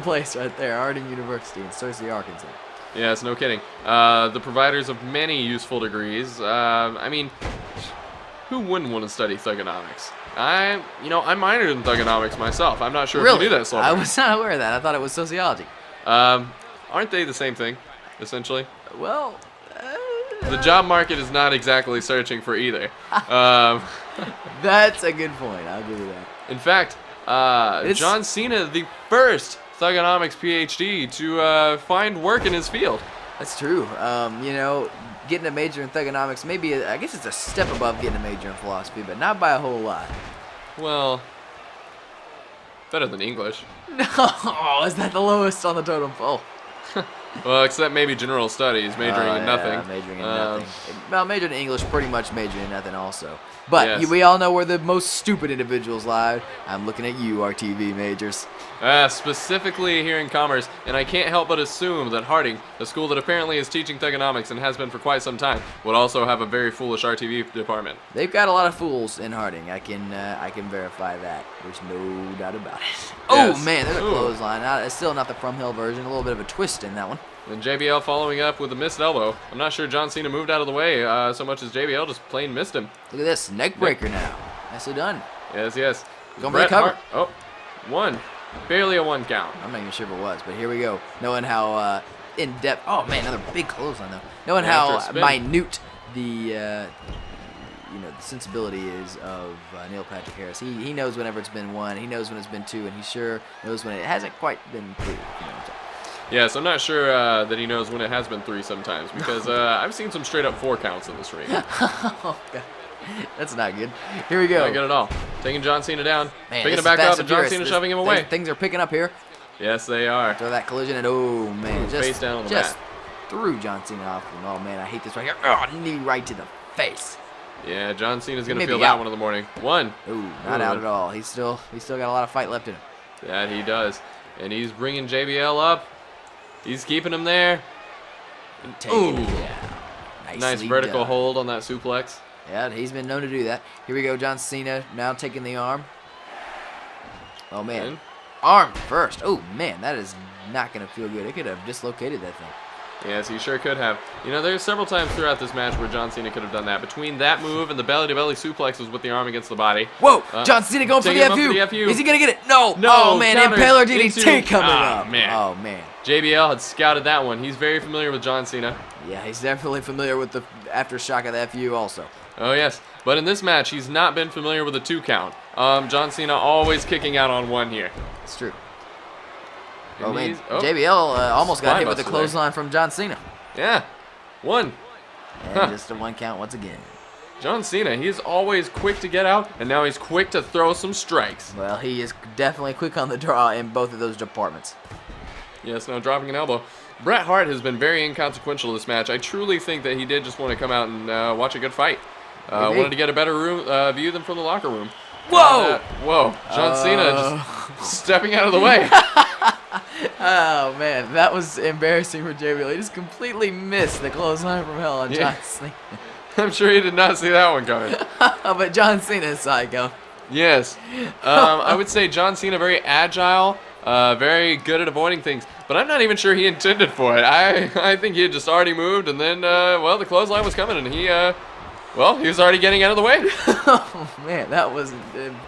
place right there, Harding University in Searcy, Arkansas. Yes, no kidding. The providers of many useful degrees. Who wouldn't want to study thugonomics? I minored in thugonomics myself. I'm not sure if you knew that, Slover. I was not aware of that. I thought it was sociology. Aren't they the same thing, essentially? Well, the job market is not exactly searching for either. That's a good point. I'll give you that. In fact, John Cena, the first thugonomics PhD to find work in his field. That's true. You know, getting a major in thugonomics, maybe, I guess it's a step above getting a major in philosophy, but not by a whole lot. Well, better than English. No, is that the lowest on the totem pole? Well, except maybe general studies, majoring in nothing. Majoring in nothing. Well, majoring in English, pretty much majoring in nothing also. But Yes. we all know where the most stupid individuals lie. I'm looking at you, RTV majors. Specifically here in Commerce, and I can't help but assume that Harding, a school that apparently is teaching thugonomics and has been for quite some time, would also have a very foolish RTV department. They've got a lot of fools in Harding. I can verify that. There's no doubt about it. Oh Yes. man, there's a Ooh. clothesline. It's still not the From Hill version. A little bit of a twist in that one. And JBL following up with a missed elbow. I'm not sure John Cena moved out of the way so much as JBL just plain missed him. Look at this neck breaker now. Nicely done. Yes, yes. Going for the cover. Oh, one. Barely a one count. I'm not even sure if it was, but here we go. Knowing how in depth. Oh man, another big clothesline though. Knowing Yeah, after a how spin. minute the the sensibility is of Neil Patrick Harris. He knows whenever it's been one. He knows when it's been two, and he sure knows when it hasn't quite been three. You know what I'm saying? Yes, I'm not sure that he knows when it has been three sometimes because I've seen some straight up four counts in this ring. Oh god, that's not good. Here we go. Not good at all. Taking John Cena down, Man, picking this it back is Fast up, and and John Furious. Cena This- shoving him away. Things are picking up here. Yes, they are. Throw that collision, and oh man, just face down on the just mat. threw John Cena off. And oh man, I hate this right here. Oh, knee right to the face. Yeah, John Cena's He gonna may feel be that out. one in the morning. One. Ooh, not out at all. He's still got a lot of fight left in him. That he does, and he's bringing JBL up. He's keeping him there. Taking Ooh. it down. Nice Nicely vertical done. hold on that suplex. Yeah, he's been known to do that. Here we go, John Cena now taking the arm. Oh man, And- arm first. Oh man, that is not gonna feel good. It could have dislocated that thing. Yes, he sure could have. You know, there's several times throughout this match where John Cena could have done that. Between that move and the belly-to-belly suplexes with the arm against the body. Whoa, John Cena going for the taking him up FU. for the FU. Is he gonna get it? No. No, Oh man, counter Impaler DDT into- coming Ah, up. man. Oh man. JBL had scouted that one. He's very familiar with John Cena. Yeah, he's definitely familiar with the aftershock of the FU also. Oh, yes. But in this match, he's not been familiar with a 2 count. John Cena always kicking out on 1 here. It's true. And Oh man, he's- JBL almost got hit with a Spinebuster there. clothesline from John Cena. Yeah. 1. And Huh. just a 1 count once again. John Cena, he's always quick to get out, and now he's quick to throw some strikes. Well, he is definitely quick on the draw in both of those departments. Yes, now dropping an elbow. Bret Hart has been very inconsequential this match. I truly think that he did just want to come out and watch a good fight. Maybe. Wanted to get a better view than from the locker room. Whoa! Whoa! John Cena just stepping out of the way. Oh man, that was embarrassing for JBL. He just completely missed the clothesline from hell on Yeah. John Cena. I'm sure he did not see that one coming. But John Cena saw it go. Yes. I would say John Cena very agile, very good at avoiding things, but I'm not even sure he intended for it. I think he had just already moved, and then, well, the clothesline was coming, and he was already getting out of the way. Oh man, that was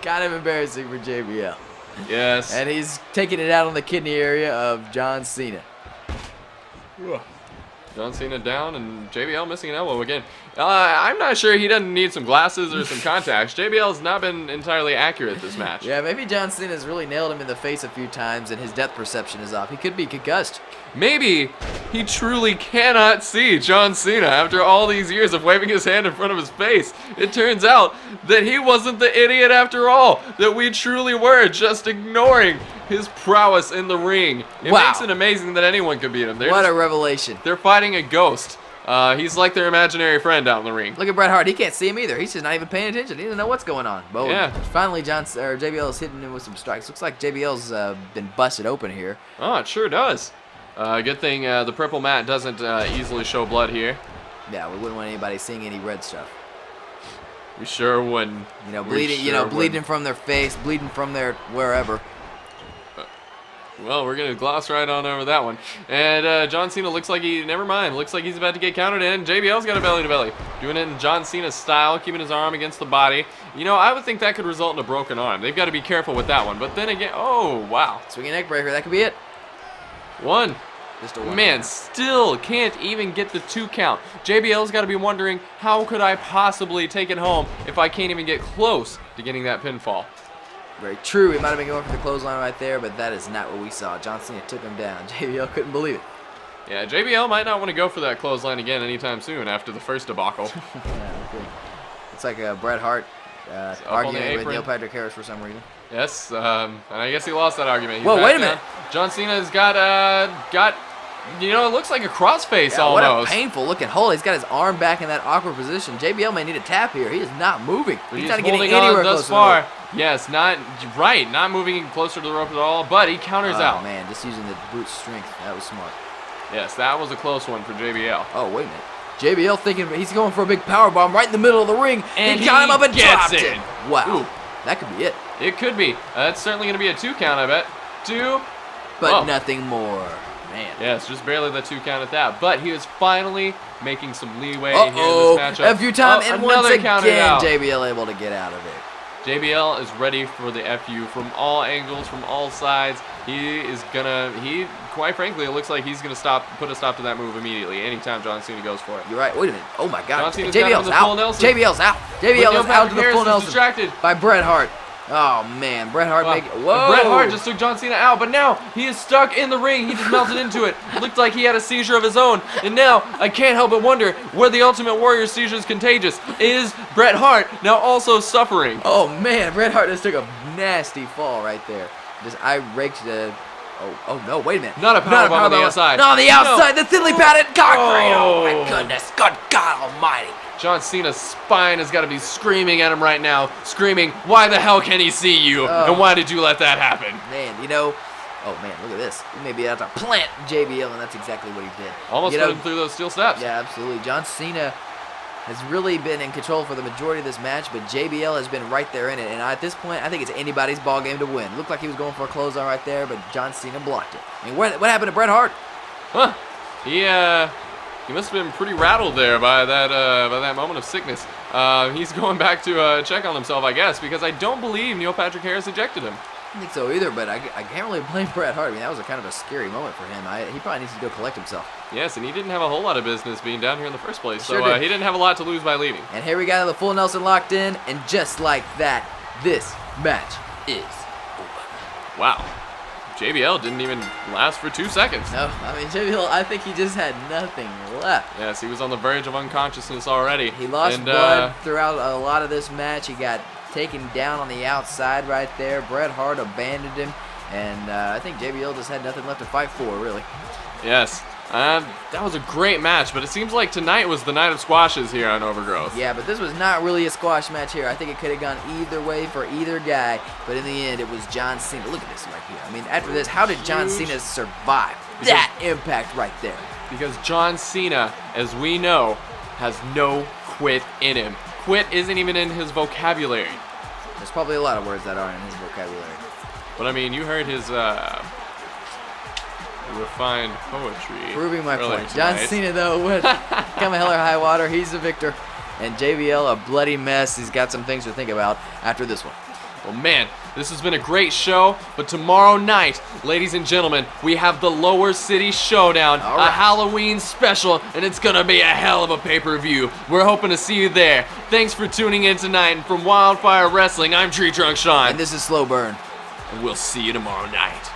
kind of embarrassing for JBL. Yes. And he's taking it out on the kidney area of John Cena. John Cena down, and JBL missing an elbow again. I'm not sure he doesn't need some glasses or some contacts. JBL has not been entirely accurate this match. Yeah, maybe John Cena's really nailed him in the face a few times and his depth perception is off. He could be concussed. Maybe he truly cannot see John Cena after all these years of waving his hand in front of his face. It turns out that he wasn't the idiot after all, that we truly were just ignoring his prowess in the ring. It Wow. makes it amazing that anyone could beat him. What a revelation. They're fighting a ghost. He's like their imaginary friend out in the ring. Look at Bret Hart. He can't see him either. He's just not even paying attention. He doesn't know what's going on. But Yeah. finally, JBL is hitting him with some strikes. Looks like JBL's been busted open here. Oh, it sure does. Good thing the purple mat doesn't easily show blood here. Yeah, we wouldn't want anybody seeing any red stuff. We sure wouldn't. You know, We bleeding. sure Bleeding wouldn't. from their face, bleeding from their wherever. Well, we're going to gloss right on over that one. And John Cena looks like never mind, looks like he's about to get countered in. JBL's got a belly-to-belly. Doing it in John Cena's style, keeping his arm against the body. You know, I would think that could result in a broken arm. They've got to be careful with that one. But then again, oh, wow. Swinging neck breaker. That could be it. 1. Just a one. Man, still can't even get the 2 count. JBL's got to be wondering, how could I possibly take it home if I can't even get close to getting that pinfall? Very true. He might have been going for the clothesline right there, but that is not what we saw. John Cena took him down. JBL couldn't believe it. Yeah, JBL might not want to go for that clothesline again anytime soon after the first debacle. Yeah, okay. It's like Bret Hart arguing with Neil Patrick Harris for some reason. Yes, and I guess he lost that argument. He's Whoa, back wait a down. minute. John Cena's got, it looks like a crossface Yeah, what almost. a painful looking hold. He's got his arm back in that awkward position. JBL may need a tap here. He is not moving. He's not getting holding anywhere on close thus to the far. rope. Yes, not moving closer to the rope at all, but he counters out. Oh, man, just using the brute strength. That was smart. Yes, that was a close one for JBL. Oh, wait a minute. JBL thinking he's going for a big power bomb right in the middle of the ring. And he got him up and gets dropped it. him. Wow. Ooh. That could be it. It could be. That's certainly going to be a 2 count, I bet. 2. But Oh. nothing more. Man. Yes, just barely the 2 count at that. But he is finally making some leeway here in this matchup. A few times, and once another counted again, out. JBL able to get out of it. JBL is ready for the FU from all angles, from all sides. Quite frankly, it looks like he's going to put a stop to that move immediately anytime John Cena goes for it. You're right. Wait a minute. Oh, my God. John Cena's got him in JBL's the full out. Nelson. JBL's out. JBL is out to the full Nelson. Distracted. By Bret Hart. Oh, man. Bret Hart whoa. Bret Hart just took John Cena out, but now he is stuck in the ring. He just melted into it. It looked like he had a seizure of his own. And now I can't help but wonder where the Ultimate Warrior seizure is contagious. Is Bret Hart now also suffering? Oh, man. Bret Hart just took a nasty fall right there. I raked the... Oh, no. Wait a minute. Not a powerbomb on the outside. No, on the outside. The thinly padded concrete. Oh, Oh. my goodness. Good God almighty. John Cena's spine has got to be screaming at him right now. Screaming, why the hell can he see you? And why did you let that happen? Man, oh man, look at this. He may be able to plant JBL, and that's exactly what he did. Almost put him through those steel steps. Yeah, absolutely. John Cena has really been in control for the majority of this match, but JBL has been right there in it. And at this point, I think it's anybody's ball game to win. Looked like he was going for a clothesline right there, but John Cena blocked it. I mean, what happened to Bret Hart? Huh. He must have been pretty rattled there by that moment of sickness. He's going back to check on himself, I guess, because I don't believe Neil Patrick Harris ejected him. I don't think so either, but I can't really blame Bret Hart. I mean, that was a kind of a scary moment for him. He probably needs to go collect himself. Yes, and he didn't have a whole lot of business being down here in the first place, Sure so did. he didn't have a lot to lose by leaving. And here we got the full Nelson locked in, and just like that, this match is over. Wow. JBL didn't even last for 2 seconds. No, I mean, JBL, I think he just had nothing left. Yes, he was on the verge of unconsciousness already. He lost blood throughout a lot of this match. He got taken down on the outside right there. Bret Hart abandoned him, and I think JBL just had nothing left to fight for, really. Yes. That was a great match, but it seems like tonight was the night of squashes here on Overgrowth. Yeah, but this was not really a squash match here. I think it could have gone either way for either guy, but in the end, it was John Cena. Look at this right here. I mean, after this, how did John Cena survive that impact right there? Because John Cena, as we know, has no quit in him. Quit isn't even in his vocabulary. There's probably a lot of words that aren't in his vocabulary. But I mean, you heard his refined poetry. Proving my earlier point. John tonight. Cena, though, with come a hell or high water, he's the victor. And JBL, a bloody mess. He's got some things to think about after this one. Well, man, this has been a great show, but tomorrow night, ladies and gentlemen, we have the Lower City Showdown, All right. a Halloween special, and it's gonna be a hell of a pay-per-view. We're hoping to see you there. Thanks for tuning in tonight, and from Wildfire Wrestling, I'm Tree Trunk Sean, And this is Slow Burn. and we'll see you tomorrow night.